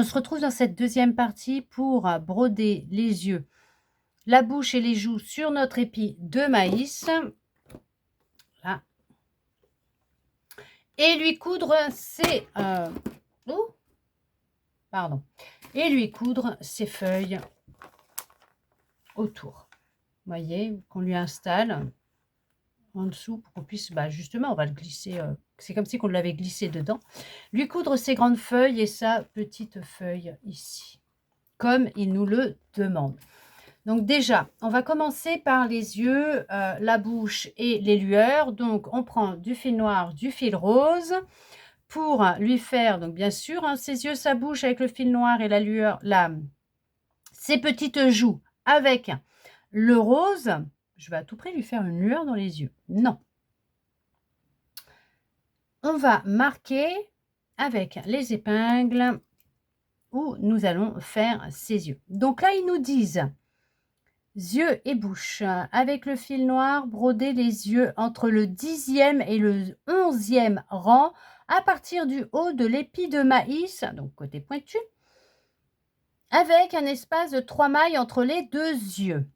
on se retrouve dans cette deuxième partie pour broder les yeux, la bouche et les joues sur notre épi de maïs. Là. Et lui coudre ses... pardon. Et lui coudre ses feuilles autour. Vous voyez, qu'on lui installe en dessous pour qu'on puisse, justement, on va le glisser, c'est comme si on l'avait glissé dedans. Lui coudre ses grandes feuilles et sa petite feuille ici, comme il nous le demande. Donc déjà, on va commencer par les yeux, la bouche et les lueurs. Donc on prend du fil noir, du fil rose pour lui faire, donc bien sûr, ses yeux, sa bouche avec le fil noir et la lueur, ses petites joues avec le rose. Je vais à tout prix lui faire une lueur dans les yeux. Non. On va marquer avec les épingles où nous allons faire ses yeux. Donc là, ils nous disent yeux et bouche. Avec le fil noir, broder les yeux entre le 10e et le 11e rang à partir du haut de l'épi de maïs, donc côté pointu, avec un espace de 3 mailles entre les deux yeux.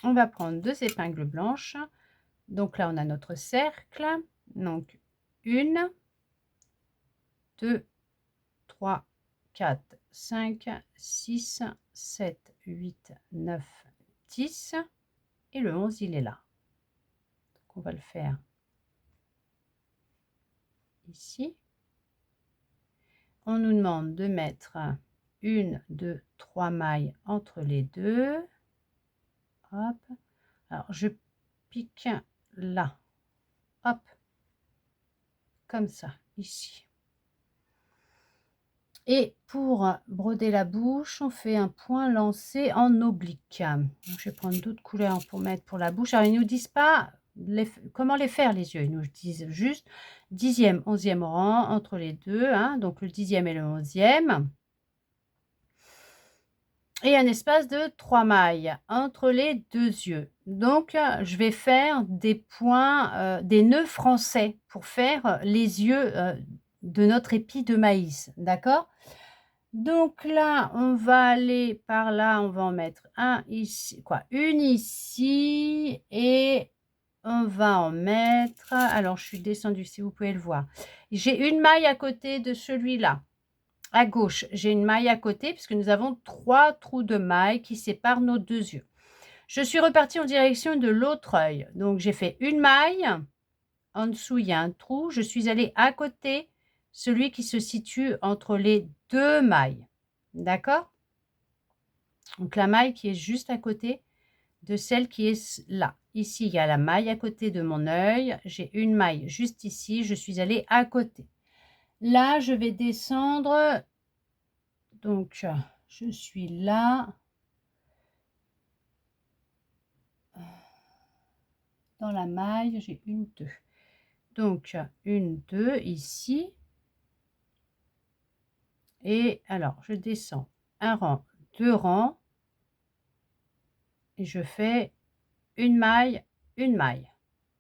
On va prendre 2 épingles blanches. Donc là, on a notre cercle. Donc, 1, 2, 3, 4, 5, 6, 7, 8, 9, 10. Et le 11, il est là. Donc, on va le faire ici. On nous demande de mettre 1, 2, 3 mailles entre les deux. Hop. Alors, je pique là. Hop. Comme ça, ici. Et pour broder la bouche, on fait un point lancé en oblique. Donc, je vais prendre d'autres couleurs pour mettre pour la bouche. Alors, ils ne nous disent pas comment les faire, les yeux. Ils nous disent juste 10e, 11e rang entre les deux. Donc, le 10e et le 11e. Et un espace de 3 mailles entre les deux yeux. Donc, je vais faire des points, des nœuds français pour faire les yeux de notre épi de maïs. D'accord ? Donc là, on va aller par là, on va en mettre un ici, une ici, et on va en mettre, alors je suis descendue si vous pouvez le voir. J'ai une maille à côté de celui-là. À gauche, j'ai une maille à côté puisque nous avons 3 trous de maille qui séparent nos deux yeux. Je suis repartie en direction de l'autre œil. Donc j'ai fait une maille, en dessous il y a un trou, je suis allée à côté, celui qui se situe entre les deux mailles. D'accord? Donc la maille qui est juste à côté de celle qui est là. Ici, il y a la maille à côté de mon œil. J'ai une maille juste ici. Je suis allée à côté. Là, je vais descendre. Donc, je suis là. Dans la maille, j'ai une, deux. Donc, une, deux ici. Et alors, je descends un rang, deux rangs. Et je fais une maille,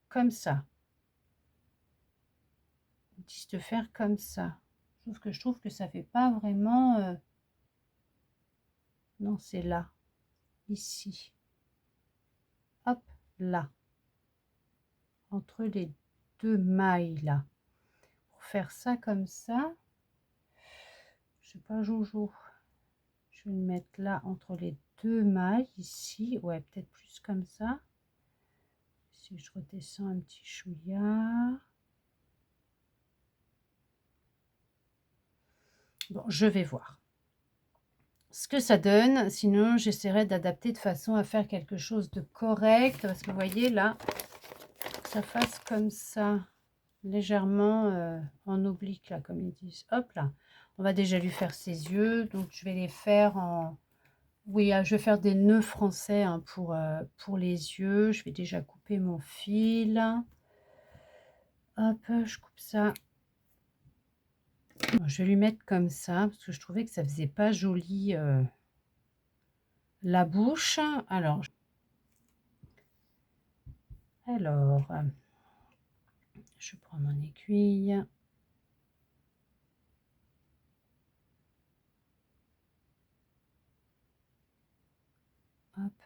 comme ça. Ils disent de faire comme ça. Sauf que je trouve que ça fait pas vraiment... Non, c'est là. Ici. Hop, là. Entre les deux mailles, là. Pour faire ça comme ça. Je sais pas, Jojo. Je vais le mettre là, entre les deux mailles, ici. Ouais, peut-être plus comme ça. Si je redescends un petit chouïa. Bon, je vais voir ce que ça donne. Sinon, j'essaierai d'adapter de façon à faire quelque chose de correct. Parce que vous voyez, là, ça fasse comme ça. Légèrement en oblique, là, comme ils disent. Hop, là. On va déjà lui faire ses yeux. Donc, je vais les faire en... Oui, je vais faire des nœuds français pour les yeux. Je vais déjà couper mon fil. Hop, je coupe ça. Bon, je vais lui mettre comme ça, parce que je trouvais que ça faisait pas joli la bouche. Alors, je prends mon aiguille.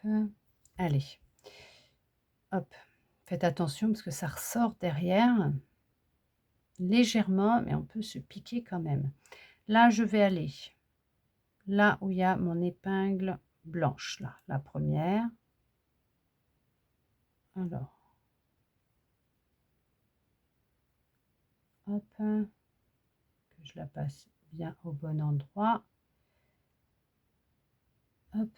hop, allez, hop. Faites attention parce que ça ressort derrière, légèrement, mais on peut se piquer quand même. Là, je vais aller là où il y a mon épingle blanche, là, la première. Alors, hop, que je la passe bien au bon endroit. Hop.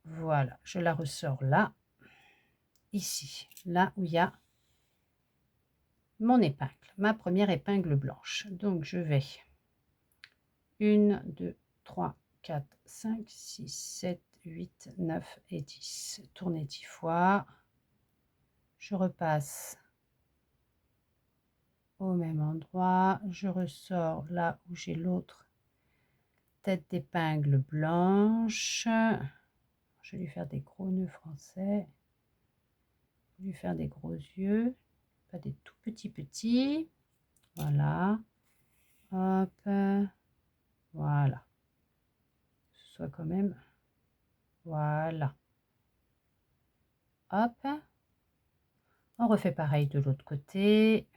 Voilà, je la ressors là, ici, là où il y a mon épingle, ma première épingle blanche. Donc je vais 1, 2, 3, 4, 5, 6, 7, 8, 9 et 10. Tourner 10 fois. Je repasse au même endroit. Je ressors là où j'ai l'autre tête d'épingle blanche. Je vais lui faire des gros nœuds français. Je vais lui faire des gros yeux, pas des tout petits. Voilà. Hop. Voilà. Que ce soit quand même. Voilà. Hop. On refait pareil de l'autre côté.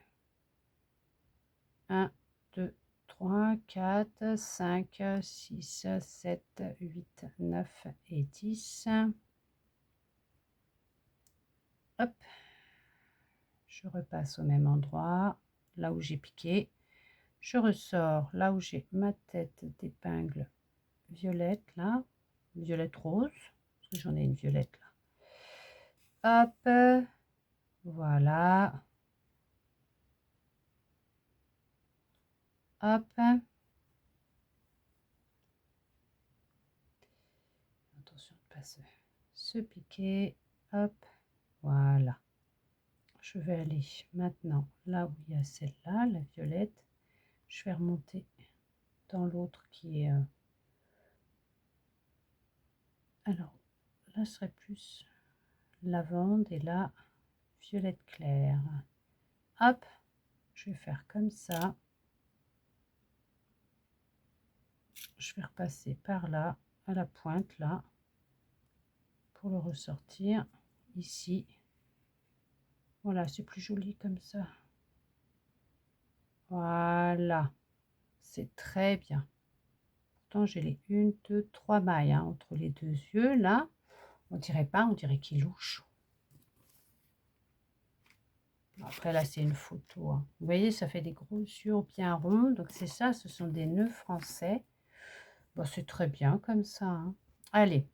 1, 2, 3, 4, 5, 6, 7, 8, 9 et 10. Hop. Je repasse au même endroit, là où j'ai piqué. Je ressors là où j'ai ma tête d'épingle violette, là. Violette rose, parce que j'en ai une violette là. Hop. Voilà. Hop. Attention de ne pas se piquer. Hop. Voilà. Je vais aller maintenant là où il y a celle-là, la violette. Je vais remonter dans l'autre qui est... Alors, là, ce serait plus lavande et là, violette claire. Hop, je vais faire comme ça. Je vais repasser par là, à la pointe, là, pour le ressortir ici. Voilà, c'est plus joli comme ça. Voilà, c'est très bien. Pourtant, j'ai les 1, 2, 3 mailles hein, entre les deux yeux, là. On dirait pas, on dirait qu'il louche. Après, là, c'est une photo. Hein. Vous voyez, ça fait des gros yeux bien ronds. Donc, c'est ça, ce sont des nœuds français. Bon, c'est très bien comme ça. Hein. Allez,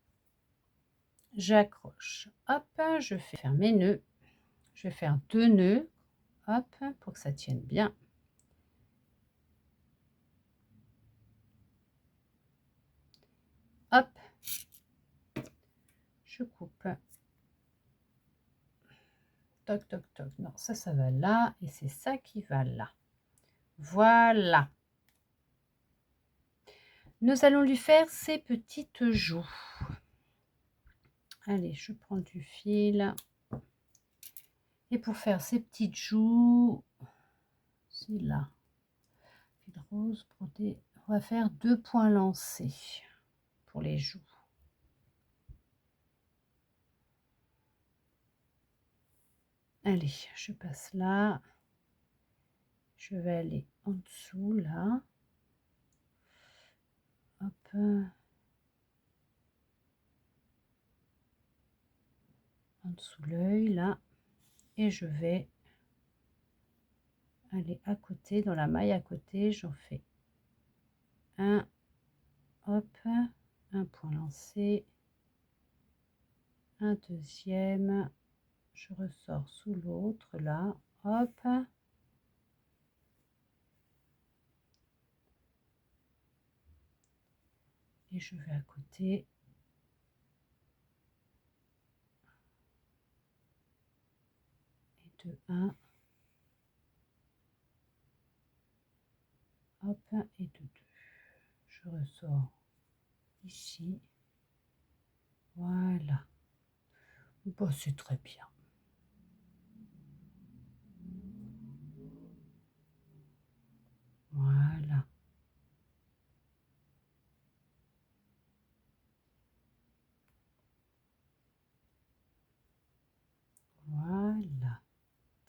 j'accroche. Hop, je fais faire mes nœuds. Je vais faire 2 nœuds. Hop, pour que ça tienne bien. Hop, je coupe. Toc, toc, toc. Non, ça va là. Et c'est ça qui va là. Voilà. Nous allons lui faire ses petites joues. Allez, je prends du fil. Et pour faire ces petites joues, c'est là. Fil rose, brodé. On va faire 2 points lancés pour les joues. Allez, je passe là. Je vais aller en dessous là. Hop. En dessous l'œil là. Et je vais aller à côté, dans la maille à côté, j'en fais un, hop, un point lancé, un deuxième, je ressors sous l'autre là, hop, et je vais à côté, et de 1, hop, et de 2, je ressors ici, voilà, bon, c'est très bien.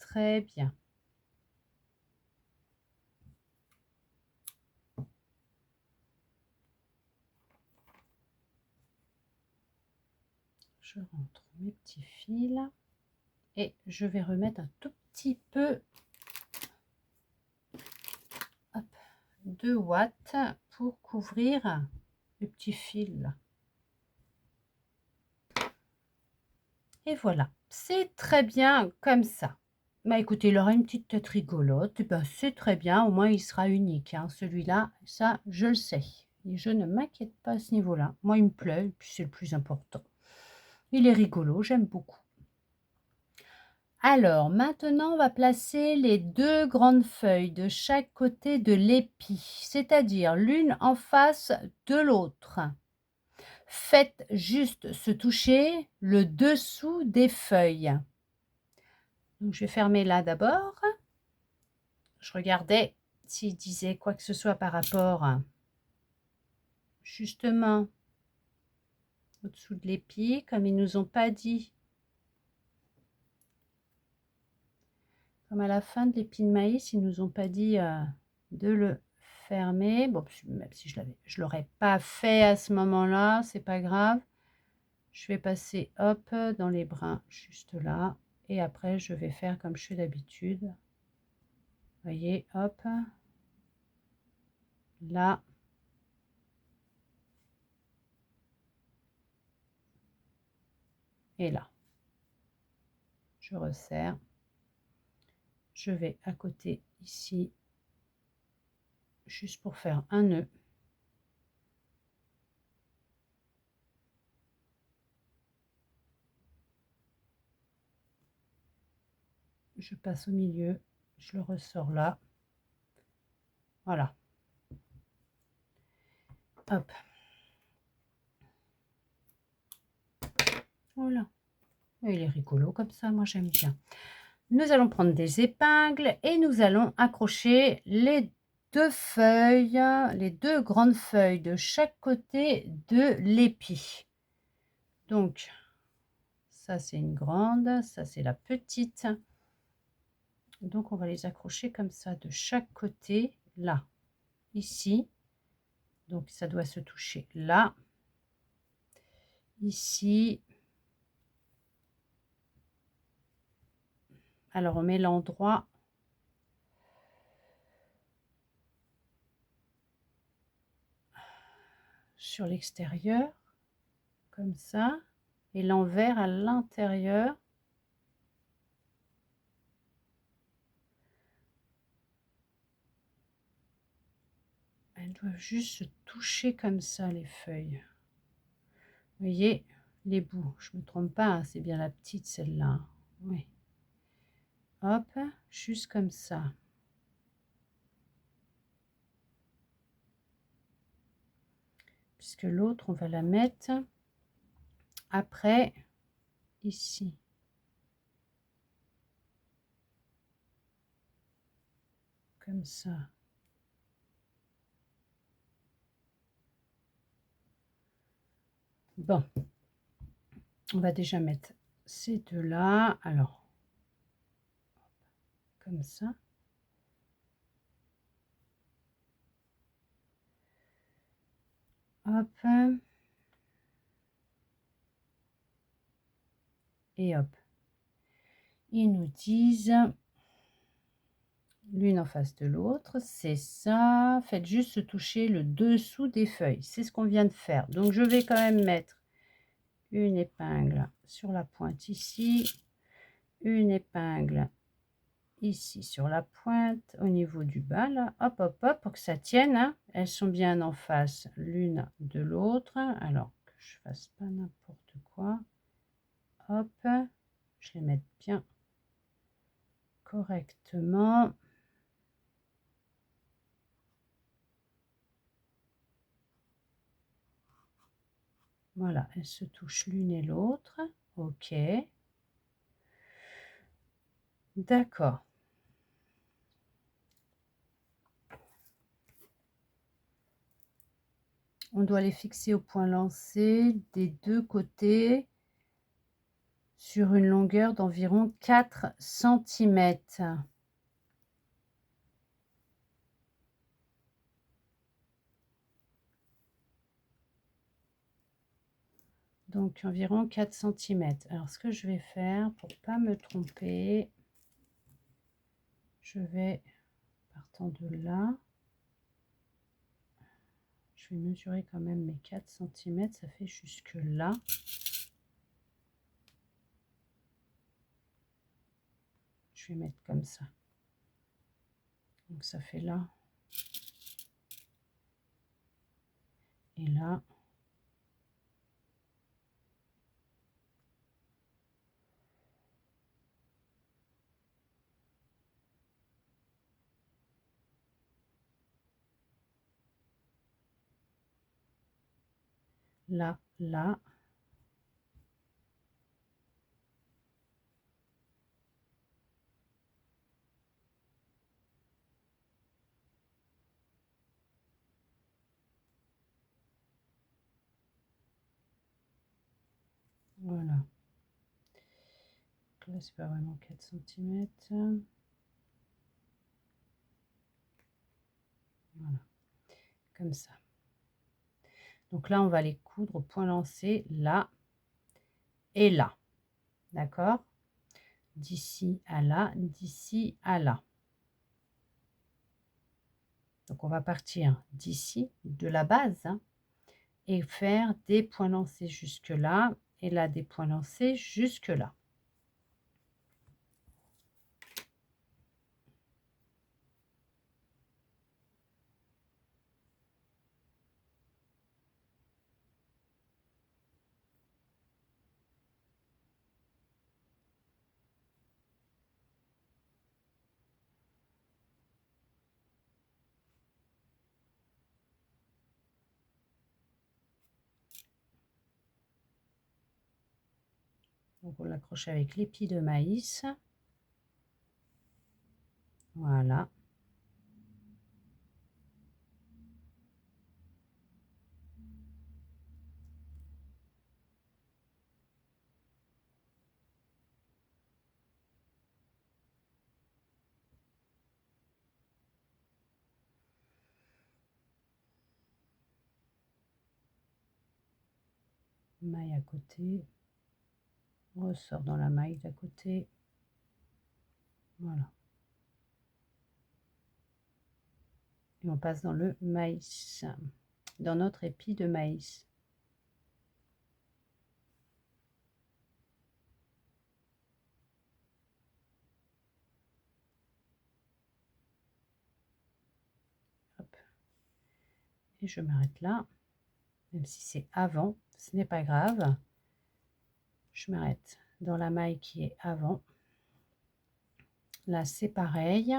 très bien. Je rentre mes petits fils et je vais remettre un tout petit peu de watts pour couvrir le petit fil. Et voilà, c'est très bien comme ça. Bah écoutez, il aura une petite tête rigolote, et ben c'est très bien, au moins il sera unique, hein. Celui-là, ça je le sais. Et je ne m'inquiète pas à ce niveau-là. Moi il me plaît, et puis c'est le plus important. Il est rigolo, j'aime beaucoup. Alors, maintenant, on va placer les deux grandes feuilles de chaque côté de l'épi, c'est-à-dire l'une en face de l'autre. Faites juste se toucher le dessous des feuilles. Donc, je vais fermer là d'abord. Je regardais s'il disait quoi que ce soit par rapport justement au-dessous de l'épi, comme ils nous ont pas dit. Comme à la fin de l'épi de maïs, ils nous ont pas dit de le fermer. Bon, même si je l'aurais pas fait à ce moment-là, c'est pas grave. Je vais passer, hop, dans les brins, juste là. Et après, je vais faire comme je fais d'habitude. Vous voyez, hop. Là. Et là. Je resserre. Je vais à côté, ici, juste pour faire un nœud. Je passe au milieu, je le ressors là. Voilà. Hop. Voilà. Il est rigolo comme ça, moi j'aime bien. Nous allons prendre des épingles et nous allons accrocher les deux feuilles, les deux grandes feuilles de chaque côté de l'épi. Donc, ça c'est une grande, ça c'est la petite. Donc on va les accrocher comme ça de chaque côté, là, ici. Donc ça doit se toucher là, ici. Alors on met l'endroit sur l'extérieur, comme ça, et l'envers à l'intérieur. Elles doivent juste se toucher comme ça, les feuilles. Vous voyez, les bouts, je ne me trompe pas, hein, c'est bien la petite celle-là. Oui. Hop, juste comme ça. Puisque l'autre, on va la mettre après, ici. Comme ça. Bon, on va déjà mettre ces deux-là. Alors, comme ça. Hop. Et hop. Ils nous disent l'une en face de l'autre, c'est ça. Faites juste se toucher le dessous des feuilles. C'est ce qu'on vient de faire. Donc, je vais quand même mettre une épingle sur la pointe ici, une épingle ici sur la pointe au niveau du bas là, hop hop hop pour que ça tienne, hein. Elles sont bien en face l'une de l'autre, alors que je fasse pas n'importe quoi. Hop, je les mets bien correctement. Voilà, elles se touchent l'une et l'autre. Ok, d'accord. On doit les fixer au point lancé des deux côtés sur une longueur d'environ 4 centimètres. Donc environ 4 centimètres. Alors ce que je vais faire pour pas me tromper, je vais, partant de là, je vais mesurer quand même mes 4 centimètres, ça fait jusque là. Je vais mettre comme ça. Donc ça fait là. Et là. Là, là. Voilà. Donc là, c'est pas vraiment 4 centimètres. Voilà. Comme ça. Donc là, on va les coudre au point lancé là et là. D'accord? D'ici à là, d'ici à là. Donc on va partir d'ici, de la base, hein, et faire des points lancés jusque là, et là des points lancés jusque là. Donc on l'accroche avec l'épi de maïs. Voilà. Maille à côté. On ressort dans la maille d'à côté. Voilà. Et on passe dans le maïs, dans notre épi de maïs. Hop. Et je m'arrête là, même si c'est avant, ce n'est pas grave. Je m'arrête dans la maille qui est avant. Là, c'est pareil.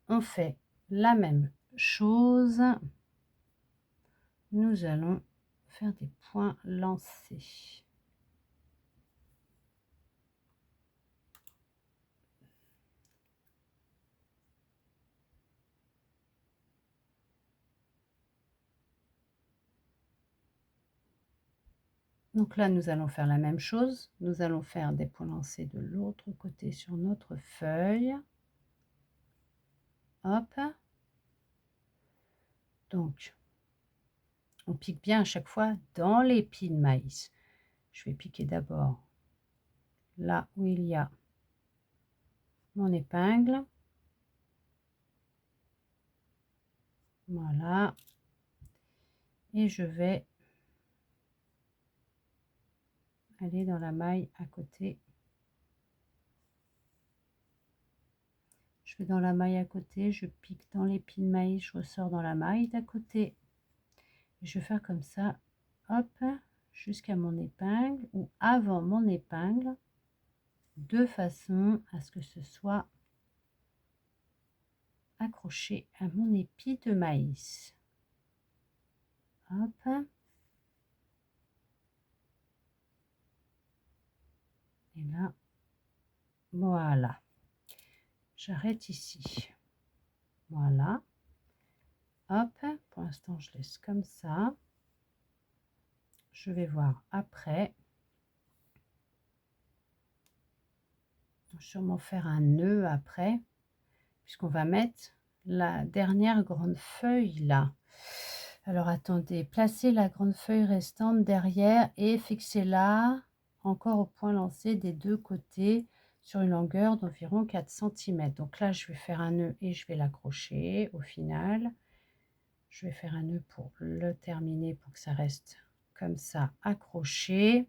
On fait la même chose. Nous allons faire des points lancés. Donc là, nous allons faire la même chose. Nous allons faire des points lancés de l'autre côté sur notre feuille. Hop. Donc, on pique bien à chaque fois dans l'épi de maïs. Je vais piquer d'abord là où il y a mon épingle. Voilà. Et je vais aller dans la maille à côté. Je vais dans la maille à côté, je pique dans l'épi de maïs, je ressors dans la maille d'à côté. Je vais faire comme ça, hop, jusqu'à mon épingle ou avant mon épingle, de façon à ce que ce soit accroché à mon épi de maïs. Hop. Et là, voilà. J'arrête ici. Voilà. Hop, pour l'instant, je laisse comme ça. Je vais voir après. Je vais sûrement faire un nœud après, puisqu'on va mettre la dernière grande feuille là. Alors attendez, placez la grande feuille restante derrière et fixez-la encore au point lancé des deux côtés sur une longueur d'environ 4 cm. Donc là, je vais faire un nœud et je vais l'accrocher au final. Je vais faire un nœud pour le terminer pour que ça reste comme ça accroché.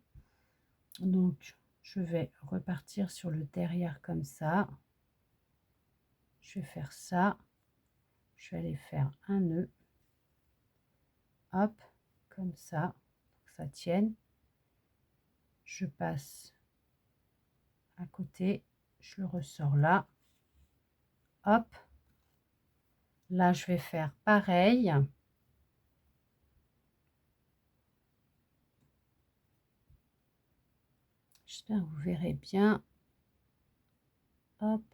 Donc, je vais repartir sur le derrière comme ça. Je vais faire ça. Je vais aller faire un nœud. Hop, comme ça, pour que ça tienne. Je passe à côté, je le ressors là. Hop. Là, je vais faire pareil. J'espère que vous verrez bien. Hop.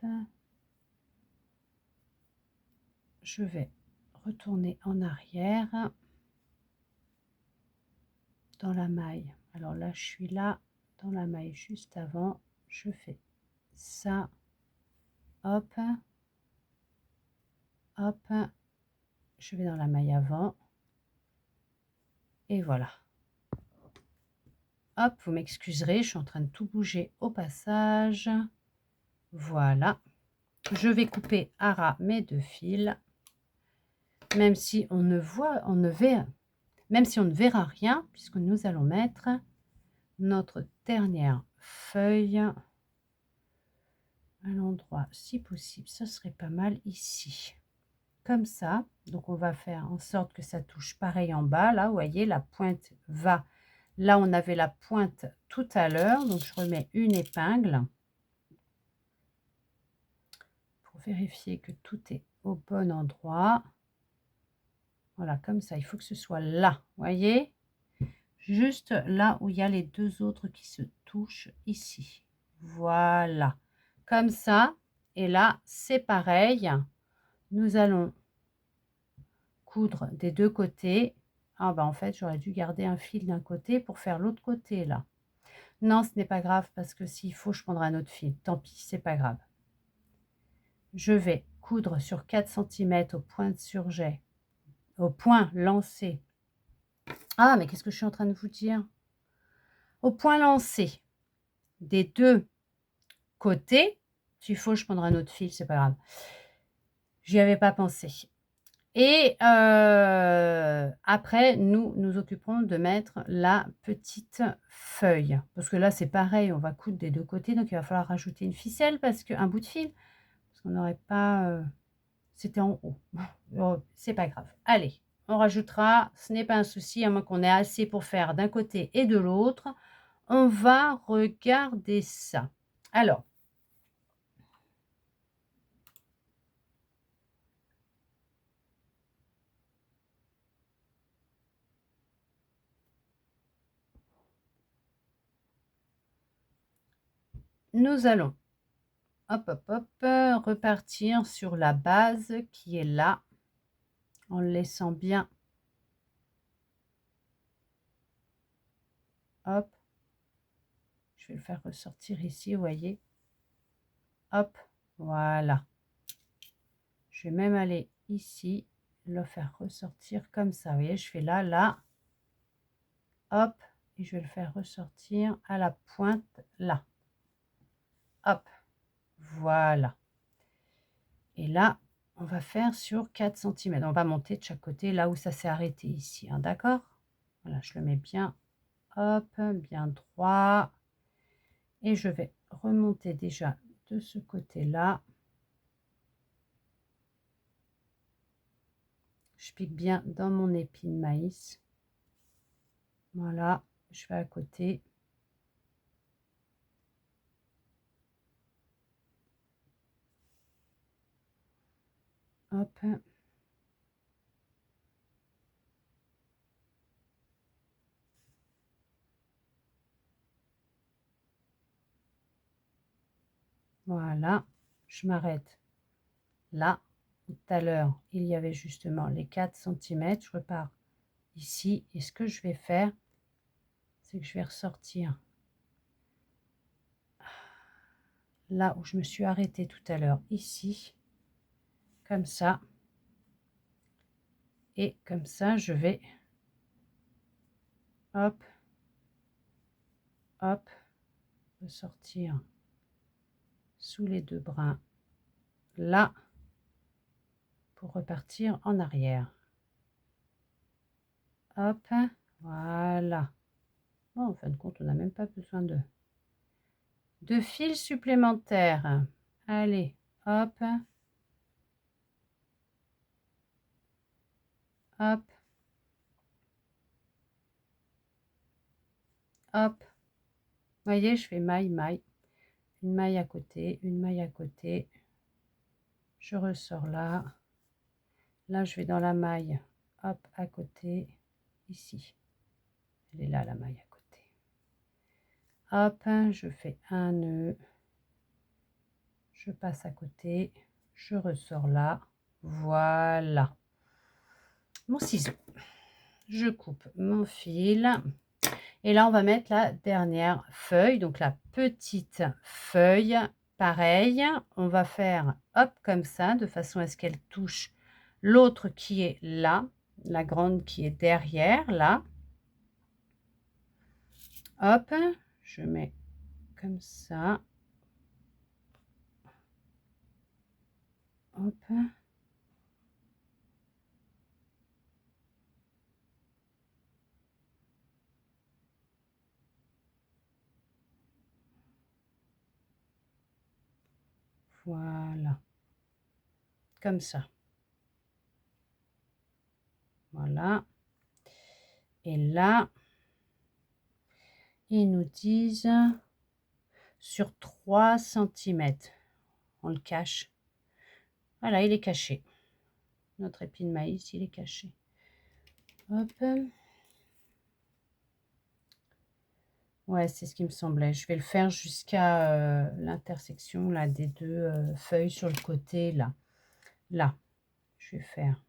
Je vais retourner en arrière dans la maille. Alors là, je suis là dans la maille juste avant. Je fais ça. Hop. Hop. Je vais dans la maille avant. Et voilà. Hop, vous m'excuserez, je suis en train de tout bouger au passage. Voilà. Je vais couper à ras mes deux fils. Même si on ne voit, même si on ne verra rien, puisque nous allons mettre notre dernière feuille à l'endroit, si possible, ce serait pas mal ici. Comme ça. Donc on va faire en sorte que ça touche pareil en bas. Là, vous voyez, la pointe va. Là, on avait la pointe tout à l'heure. Donc je remets une épingle pour vérifier que tout est au bon endroit. Voilà, comme ça. Il faut que ce soit là. Vous voyez? Juste là où il y a les deux autres qui se touchent ici. Voilà. Comme ça. Et là, c'est pareil. Nous allons coudre des deux côtés. Ah bah en fait, j'aurais dû garder un fil d'un côté pour faire l'autre côté là. Non, ce n'est pas grave parce que s'il faut, je prendrai un autre fil. Tant pis, c'est pas grave. Je vais coudre sur 4 cm au point de surjet, au point lancé. Ah, mais qu'est-ce que je suis en train de vous dire? Au point lancé des deux côtés. S'il faut, je prendrai un autre fil, c'est pas grave. J'y avais pas pensé. Et après, nous nous occuperons de mettre la petite feuille. Parce que là, c'est pareil, on va coudre des deux côtés. Donc, il va falloir rajouter une ficelle, parce qu'un bout de fil. Parce qu'on n'aurait pas... c'était en haut. Bon, c'est pas grave. Allez, on rajoutera. Ce n'est pas un souci, à moins qu'on ait assez pour faire d'un côté et de l'autre. On va regarder ça. Alors, nous allons, hop, hop, hop, repartir sur la base qui est là, en le laissant bien. Hop. Je vais le faire ressortir ici, vous voyez. Hop, voilà. Je vais même aller ici, le faire ressortir comme ça. Vous voyez, je fais là, là. Hop, et je vais le faire ressortir à la pointe là. Hop, voilà. Et là, on va faire sur 4 cm. On va monter de chaque côté là où ça s'est arrêté ici, hein, d'accord? Voilà, je le mets bien, hop, bien droit. Et je vais remonter déjà de ce côté-là. Je pique bien dans mon épi de maïs. Voilà, je vais à côté. Hop. Voilà, je m'arrête là. Tout à l'heure, il y avait justement les 4 cm. Je repars ici et ce que je vais faire, c'est que je vais ressortir là où je me suis arrêtée tout à l'heure, ici, comme ça. Et comme ça, je vais, hop, hop, ressortir sous les deux brins, là, pour repartir en arrière. Hop, voilà. Bon, en fin de compte, on n'a même pas besoin de fils supplémentaires. Allez, hop, hop, hop. Vous voyez, je fais maille, maille, une maille à côté, une maille à côté. Je ressors là. Là, je vais dans la maille, hop, à côté, ici. Elle est là, la maille à côté. Hop, je fais un nœud. Je passe à côté. Je ressors là. Voilà. Mon ciseau. Je coupe mon fil. Et là, on va mettre la dernière feuille. Donc, la petite feuille. Pareil, on va faire hop comme ça, de façon à ce qu'elle touche l'autre qui est là. La grande qui est derrière, là. Hop, je mets comme ça. Hop. Voilà. Comme ça. Voilà. Et là, ils nous disent sur 3 centimètres. On le cache. Voilà, il est caché. Notre épi de maïs, il est caché. Hop. Ouais, c'est ce qui me semblait. Je vais le faire jusqu'à l'intersection là, des deux feuilles sur le côté. Là. Là. Je vais faire.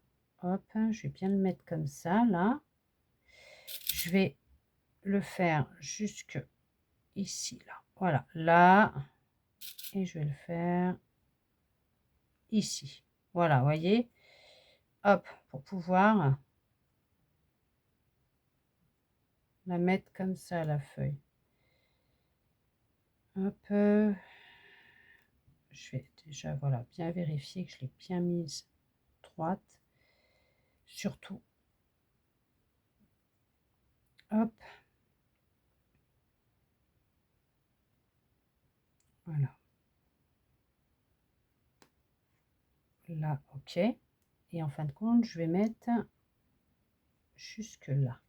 Hop. Je vais bien le mettre comme ça. Là. Je vais le faire jusque ici. Là. Voilà. Là. Et je vais le faire ici. Voilà, vous voyez. Hop. Pour pouvoir la mettre comme ça, la feuille. Hop. Je vais déjà, voilà, bien vérifier que je l'ai bien mise droite. Surtout. Hop. Voilà. Là, ok. Et en fin de compte, je vais mettre jusque là.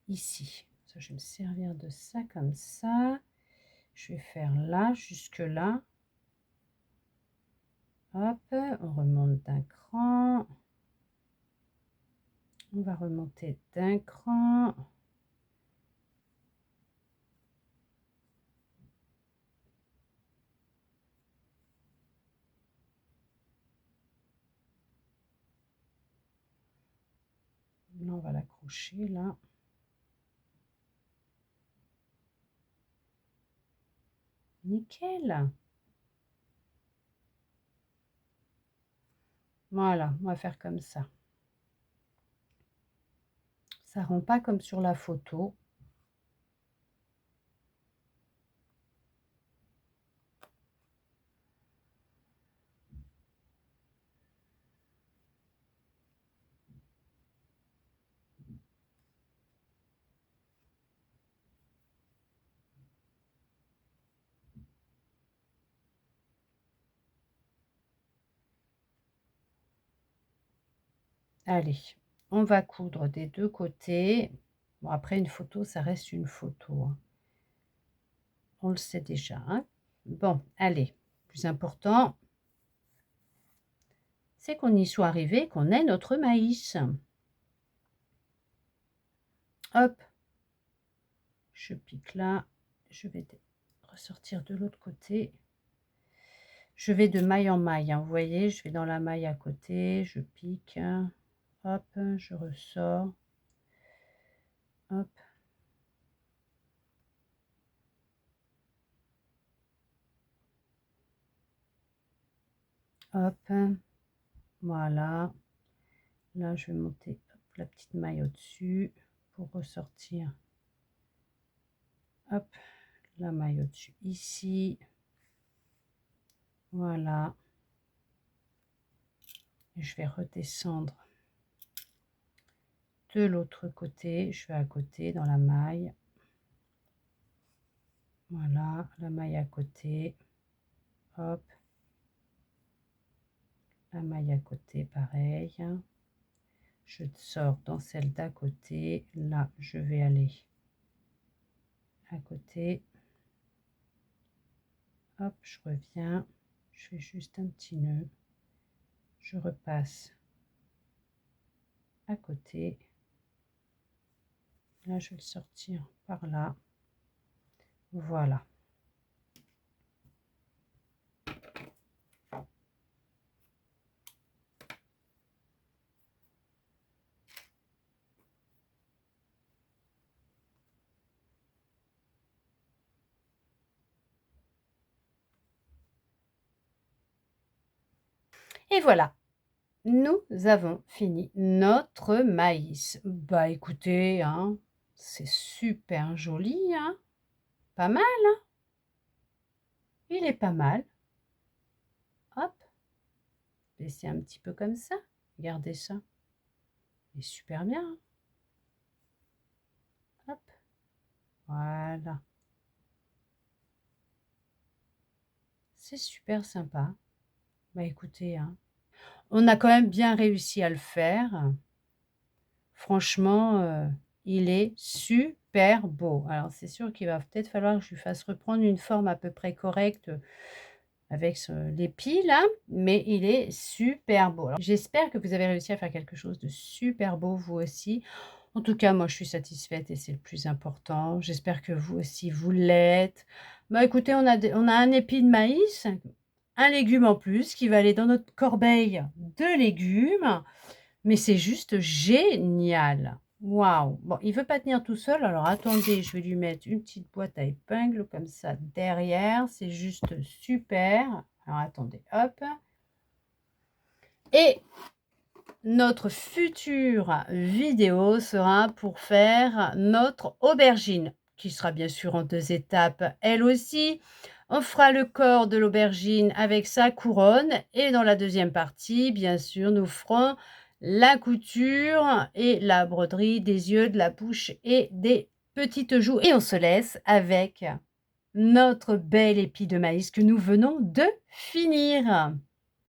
Ici. Ça, je vais me servir de ça comme ça. Je vais faire là, jusque là. Hop, on remonte d'un cran. On va remonter d'un cran. Là, on va l'accrocher là. Nickel. Voilà, on va faire comme ça. Ça rend pas comme sur la photo. Allez, on va coudre des deux côtés. Bon, après, une photo, ça reste une photo, hein. On le sait déjà, hein. Bon, allez, plus important, c'est qu'on y soit arrivé, qu'on ait notre maïs. Hop, je pique là, je vais ressortir de l'autre côté. Je vais de maille en maille, hein. Vous voyez, je vais dans la maille à côté, je pique, hop, je ressors, hop. hop, voilà. Là, je vais monter hop, la petite maille au-dessus pour ressortir. Hop, la maille au-dessus ici. Voilà. Et je vais redescendre de l'autre côté. Je vais à côté dans la maille. Voilà, la maille à côté. Hop. La maille à côté, pareil. Je sors dans celle d'à côté. Là, je vais aller à côté. Hop, je reviens. Je fais juste un petit nœud. Je repasse à côté. Là, je vais le sortir par là. Voilà. Et voilà, nous avons fini notre maïs. Bah écoutez, hein, c'est super joli, hein, pas mal, hein, il est pas mal. Hop, laissez un petit peu comme ça, regardez ça, il est super bien. Hein. Hop, voilà, c'est super sympa. Bah écoutez, hein, on a quand même bien réussi à le faire. Franchement, il est super beau. Alors c'est sûr qu'il va peut-être falloir que je lui fasse reprendre une forme à peu près correcte avec l'épi là, mais il est super beau. Alors j'espère que vous avez réussi à faire quelque chose de super beau vous aussi. En tout cas, moi je suis satisfaite et c'est le plus important. J'espère que vous aussi vous l'êtes. Bah écoutez, on a un épi de maïs, un légume en plus qui va aller dans notre corbeille de légumes. Mais c'est juste génial! Waouh! Bon, il veut pas tenir tout seul, alors attendez, je vais lui mettre une petite boîte à épingles comme ça derrière, c'est juste super. Alors attendez, hop. Et notre future vidéo sera pour faire notre aubergine, qui sera bien sûr en 2 étapes elle aussi. On fera le corps de l'aubergine avec sa couronne et dans la deuxième partie, bien sûr, nous ferons la couture et la broderie des yeux, de la bouche et des petites joues. Et on se laisse avec notre bel épi de maïs que nous venons de finir.